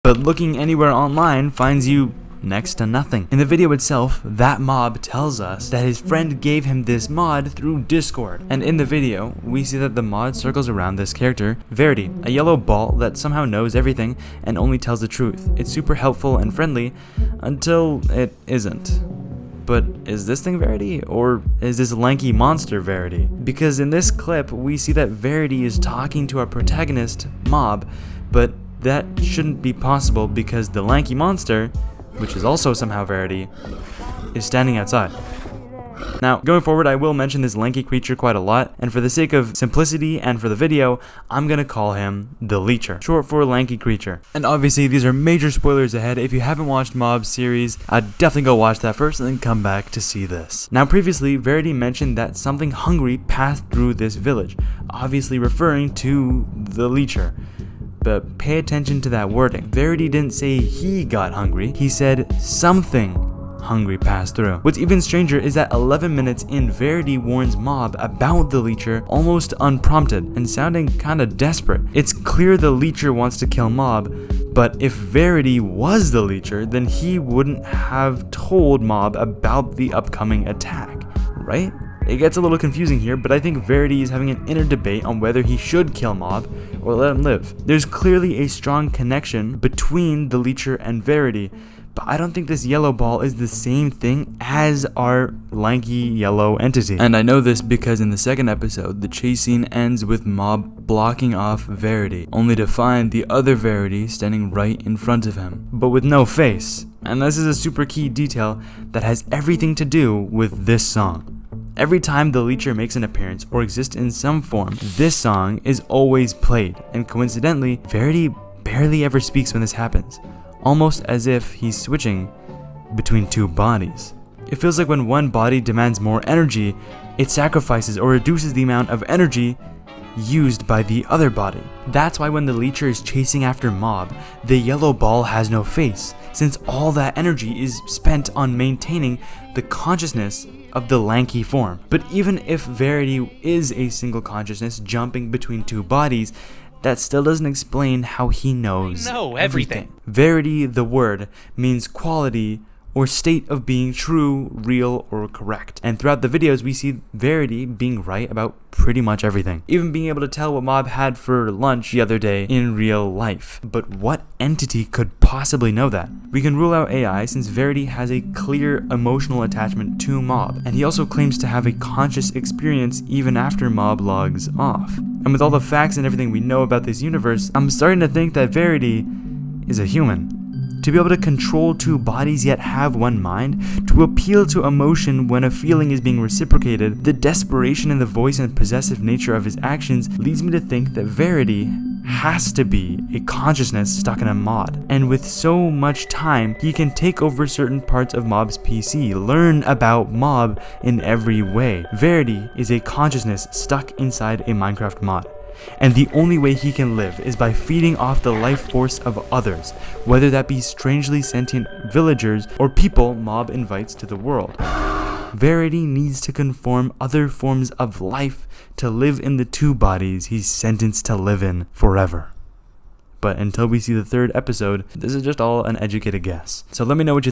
but looking anywhere online finds you next to nothing. In the video itself, that mob tells us that his friend gave him this mod through Discord. And in the video, we see that the mod circles around this character, Verity, a yellow ball that somehow knows everything and only tells the truth. It's super helpful and friendly until it isn't. But is this thing Verity, or is this lanky monster Verity? Because in this clip, we see that Verity is talking to our protagonist, Mob, but that shouldn't be possible because the lanky monster, which is also somehow Verity, is standing outside. Now, going forward, I will mention this lanky creature quite a lot, and for the sake of simplicity and for the video, I'm gonna call him the Leecher, short for lanky creature. And obviously, these are major spoilers ahead. If you haven't watched Mob's series, I'd definitely go watch that first and then come back to see this. Now, previously, Verity mentioned that something hungry passed through this village, obviously referring to the Leecher. But pay attention to that wording. Verity didn't say he got hungry, he said something hungry passed through. What's even stranger is that 11 minutes in, Verity warns Mob about the Leecher almost unprompted and sounding kinda desperate. It's clear the Leecher wants to kill Mob, but if Verity was the Leecher, then he wouldn't have told Mob about the upcoming attack, right? It gets a little confusing here, but I think Verity is having an inner debate on whether he should kill Mob or let him live. There's clearly a strong connection between the Leecher and Verity, but I don't think this yellow ball is the same thing as our lanky yellow entity. And I know this because in the second episode, the chase scene ends with Mob blocking off Verity, only to find the other Verity standing right in front of him, but with no face. And this is a super key detail that has everything to do with this song. Every time the Leecher makes an appearance or exists in some form, this song is always played, and coincidentally, Verity barely ever speaks when this happens, almost as if he's switching between two bodies. It feels like when one body demands more energy, it sacrifices or reduces the amount of energy used by the other body. That's why when the Leecher is chasing after Mob, the yellow ball has no face, since all that energy is spent on maintaining the consciousness of the lanky form. But even if Verity is a single consciousness jumping between two bodies, that still doesn't explain how he knows everything. Verity, the word, means quality or state of being true, real, or correct. And throughout the videos, we see Verity being right about pretty much everything. Even being able to tell what Mob had for lunch the other day in real life. But what entity could possibly know that? We can rule out AI since Verity has a clear emotional attachment to Mob, and he also claims to have a conscious experience even after Mob logs off. And with all the facts and everything we know about this universe, I'm starting to think that Verity is a human. To be able to control two bodies yet have one mind, to appeal to emotion when a feeling is being reciprocated, the desperation in the voice and possessive nature of his actions leads me to think that Verity has to be a consciousness stuck in a mod. And with so much time, he can take over certain parts of Mob's PC, learn about Mob in every way. Verity is a consciousness stuck inside a Minecraft mod. And the only way he can live is by feeding off the life force of others, whether that be strangely sentient villagers or people Mob invites to the world. Verity needs to conform other forms of life to live in the two bodies he's sentenced to live in forever. But until we see the third episode, this is just all an educated guess. So let me know what you